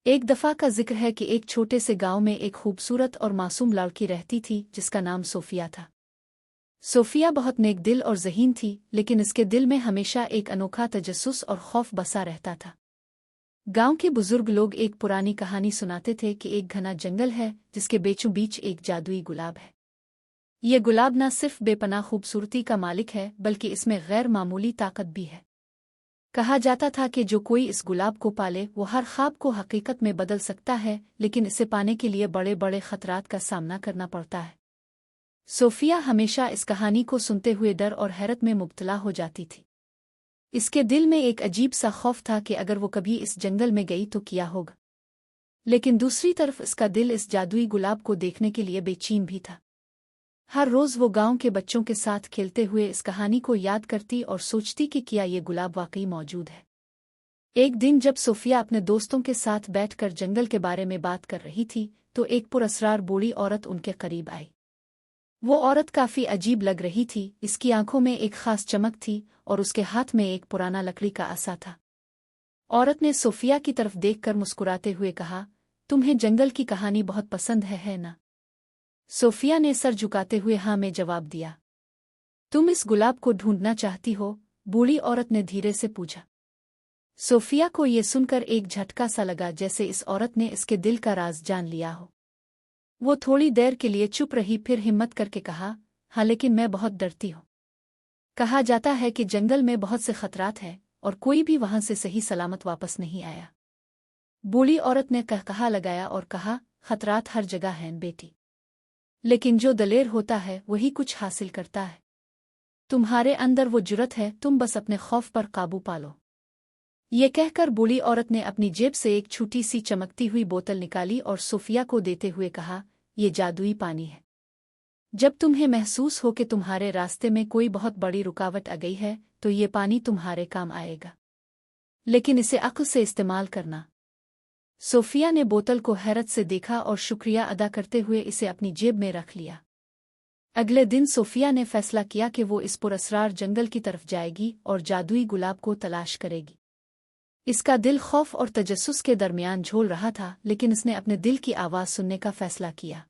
एक दफ़ा का जिक्र है कि एक छोटे से गांव में एक खूबसूरत और मासूम लड़की रहती थी जिसका नाम सोफिया था। सोफिया बहुत नेक दिल और ज़हीन थी, लेकिन इसके दिल में हमेशा एक अनोखा तजस्सुस और खौफ बसा रहता था। गांव के बुजुर्ग लोग एक पुरानी कहानी सुनाते थे कि एक घना जंगल है जिसके बीचों बीच एक जादुई गुलाब है। ये गुलाब न सिर्फ बेपनाह खूबसूरती का मालिक है, बल्कि इसमें गैर मामूली ताकत भी है। कहा जाता था कि जो कोई इस गुलाब को पाले वो हर ख्वाब को हकीकत में बदल सकता है, लेकिन इसे पाने के लिए बड़े बड़े खतरात का सामना करना पड़ता है। सोफिया हमेशा इस कहानी को सुनते हुए डर और हैरत में मुब्तला हो जाती थी। इसके दिल में एक अजीब सा खौफ था कि अगर वो कभी इस जंगल में गई तो क्या होगा। लेकिन दूसरी तरफ इसका दिल इस जादुई गुलाब को देखने के लिए बेचैन भी था। हर रोज़ वो गांव के बच्चों के साथ खेलते हुए इस कहानी को याद करती और सोचती कि क्या ये गुलाब वाकई मौजूद है। एक दिन जब सोफिया अपने दोस्तों के साथ बैठकर जंगल के बारे में बात कर रही थी, तो एक पुरअसरार बूढ़ी औरत उनके करीब आई। वो औरत काफ़ी अजीब लग रही थी। इसकी आंखों में एक खास चमक थी और उसके हाथ में एक पुराना लकड़ी का आसा था। औरत ने सोफिया की तरफ देखकर मुस्कुराते हुए कहा, तुम्हें जंगल की कहानी बहुत पसंद है ना? सोफिया ने सर झुकाते हुए हाँ में जवाब दिया। तुम इस गुलाब को ढूंढना चाहती हो? बूढ़ी औरत ने धीरे से पूछा। सोफिया को ये सुनकर एक झटका सा लगा, जैसे इस औरत ने इसके दिल का राज जान लिया हो। वो थोड़ी देर के लिए चुप रही, फिर हिम्मत करके कहा, हाँ लेकिन मैं बहुत डरती हूँ। कहा जाता है कि जंगल में बहुत से खतरात हैं और कोई भी वहां से सही सलामत वापस नहीं आया। बूढ़ी औरत ने कहा लगाया और कहा, खतरात हर जगह हैं बेटी, लेकिन जो दलेर होता है वही कुछ हासिल करता है। तुम्हारे अंदर वो जुर्रत है, तुम बस अपने खौफ पर काबू पालो। ये कहकर बूढ़ी औरत ने अपनी जेब से एक छोटी सी चमकती हुई बोतल निकाली और सोफिया को देते हुए कहा, ये जादुई पानी है। जब तुम्हें महसूस हो कि तुम्हारे रास्ते में कोई बहुत बड़ी रुकावट आ गई है, तो ये पानी तुम्हारे काम आएगा, लेकिन इसे अक्ल से इस्तेमाल करना। सोफिया ने बोतल को हैरत से देखा और शुक्रिया अदा करते हुए इसे अपनी जेब में रख लिया। अगले दिन सोफिया ने फैसला किया कि वो इस पुरअसरार जंगल की तरफ जाएगी और जादुई गुलाब को तलाश करेगी। इसका दिल खौफ और तजस्सुस के दरमियान झोल रहा था, लेकिन इसने अपने दिल की आवाज़ सुनने का फैसला किया।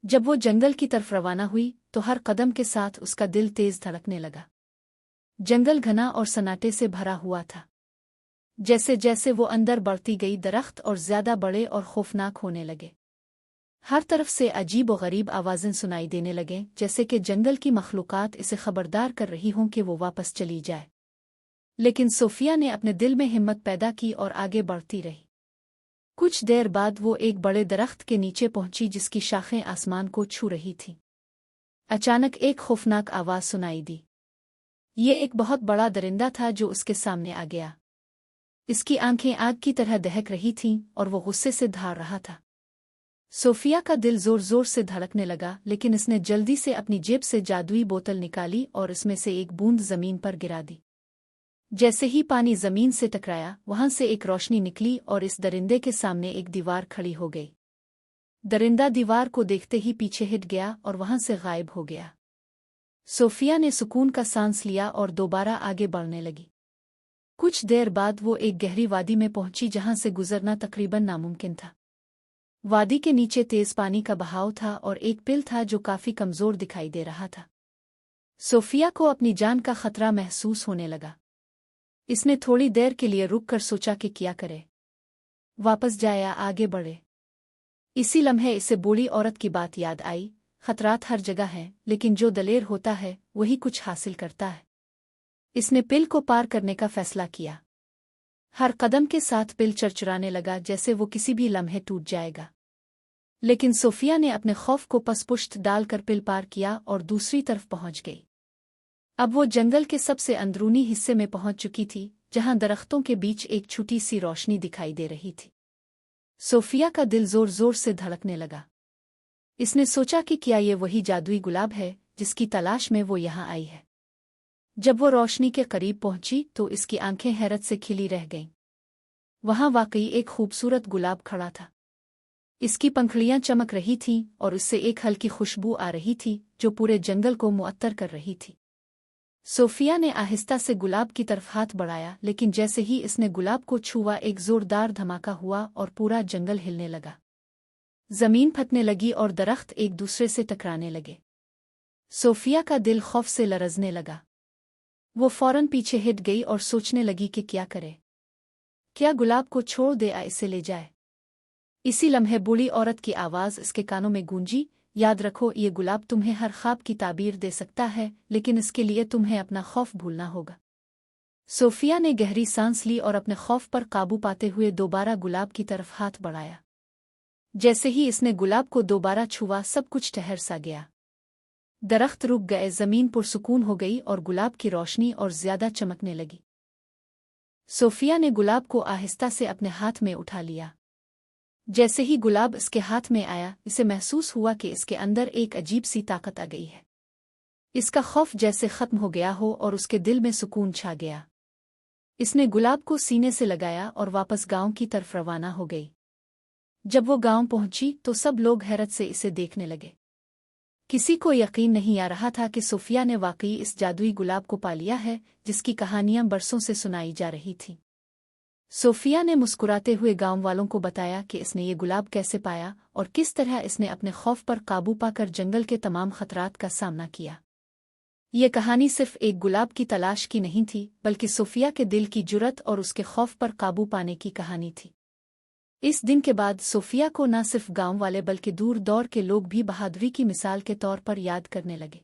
जब वो जंगल की तरफ रवाना हुई तो हर कदम के साथ उसका दिल तेज धड़कने लगा। जंगल घना और सन्नाटे से भरा हुआ था। जैसे जैसे वो अंदर बढ़ती गई, दरख्त और ज्यादा बड़े और खौफनाक होने लगे। हर तरफ से अजीब और गरीब आवाज़ें सुनाई देने लगे, जैसे कि जंगल की मखलूकात इसे खबरदार कर रही हों कि वो वापस चली जाए। लेकिन सोफिया ने अपने दिल में हिम्मत पैदा की और आगे बढ़ती रही। कुछ देर बाद वो एक बड़े दरख्त के नीचे पहुंची जिसकी शाखें आसमान को छू रही थीं। अचानक एक खौफनाक आवाज़ सुनाई दी। ये एक बहुत बड़ा दरिंदा था जो उसके सामने आ गया। इसकी आंखें आग की तरह दहक रही थीं और वो गुस्से से धार रहा था। सोफिया का दिल जोर जोर से धड़कने लगा, लेकिन इसने जल्दी से अपनी जेब से जादुई बोतल निकाली और इसमें से एक बूंद जमीन पर गिरा दी। जैसे ही पानी जमीन से टकराया, वहां से एक रोशनी निकली और इस दरिंदे के सामने एक दीवार खड़ी हो गई। दरिंदा दीवार को देखते ही पीछे हट गया और वहां से गायब हो गया। सोफिया ने सुकून का सांस लिया और दोबारा आगे बढ़ने लगी। कुछ देर बाद वो एक गहरी वादी में पहुंची जहां से गुजरना तकरीबन नामुमकिन था। वादी के नीचे तेज पानी का बहाव था और एक पिल था जो काफी कमजोर दिखाई दे रहा था। सोफिया को अपनी जान का खतरा महसूस होने लगा। इसने थोड़ी देर के लिए रुक कर सोचा कि क्या करे, वापस जाए या आगे बढ़े। इसी लम्हे इसे बूढ़ी औरत की बात याद आई, खतरात हर जगह हैं, लेकिन जो दलेर होता है वही कुछ हासिल करता है। इसने पिल को पार करने का फैसला किया। हर कदम के साथ पिल चरचराने लगा, जैसे वो किसी भी लम्हे टूट जाएगा। लेकिन सोफिया ने अपने खौफ को पसपुश्त डालकर पिल पार किया और दूसरी तरफ पहुंच गई। अब वो जंगल के सबसे अंदरूनी हिस्से में पहुंच चुकी थी, जहां दरख्तों के बीच एक छोटी सी रोशनी दिखाई दे रही थी। सोफिया का दिल जोर जोर से धड़कने लगा। इसने सोचा कि क्या ये वही जादुई गुलाब है जिसकी तलाश में वो यहाँ आई है। जब वो रोशनी के करीब पहुंची तो इसकी आंखें हैरत से खिली रह गईं। वहां वाकई एक खूबसूरत गुलाब खड़ा था। इसकी पंखुड़ियां चमक रही थीं और उससे एक हल्की खुशबू आ रही थी जो पूरे जंगल को मुअत्तर कर रही थी। सोफिया ने आहिस्ता से गुलाब की तरफ हाथ बढ़ाया, लेकिन जैसे ही इसने गुलाब को छुआ एक जोरदार धमाका हुआ और पूरा जंगल हिलने लगा। जमीन फटने लगी और दरख्त एक दूसरे से टकराने लगे। सोफिया का दिल खौफ से लरजने लगा। वो फौरन पीछे हट गई और सोचने लगी कि क्या करे। क्या गुलाब को छोड़ दे या इसे ले जाए? इसी लम्हे बूढ़ी औरत की आवाज़ इसके कानों में गूंजी, याद रखो, ये गुलाब तुम्हें हर ख्वाब की ताबीर दे सकता है, लेकिन इसके लिए तुम्हें अपना खौफ भूलना होगा। सोफिया ने गहरी सांस ली और अपने खौफ पर काबू पाते हुए दोबारा गुलाब की तरफ हाथ बढ़ाया। जैसे ही इसने गुलाब को दोबारा छुआ सब कुछ ठहर सा गया। दरख्त रुक गए, जमीन पुरसुकून हो गई और गुलाब की रोशनी और ज्यादा चमकने लगी। सोफिया ने गुलाब को आहिस्ता से अपने हाथ में उठा लिया। जैसे ही गुलाब इसके हाथ में आया, इसे महसूस हुआ कि इसके अंदर एक अजीब सी ताकत आ गई है। इसका खौफ जैसे खत्म हो गया हो और उसके दिल में सुकून छा गया। इसने गुलाब को सीने से लगाया और वापस गांव की तरफ रवाना हो गई। जब वो गांव पहुंची तो सब लोग हैरत से इसे देखने लगे। किसी को यकीन नहीं आ रहा था कि सोफिया ने वाकई इस जादुई गुलाब को पा लिया है, जिसकी कहानियां बरसों से सुनाई जा रही थीं। सोफिया ने मुस्कुराते हुए गांव वालों को बताया कि इसने ये गुलाब कैसे पाया और किस तरह इसने अपने खौफ पर काबू पाकर जंगल के तमाम खतरात का सामना किया। ये कहानी सिर्फ एक गुलाब की तलाश की नहीं थी, बल्कि सोफिया के दिल की जुर्रत और उसके खौफ पर काबू पाने की कहानी थी। इस दिन के बाद सोफिया को न सिर्फ गांव वाले बल्कि दूर दौर के लोग भी बहादुरी की मिसाल के तौर पर याद करने लगे।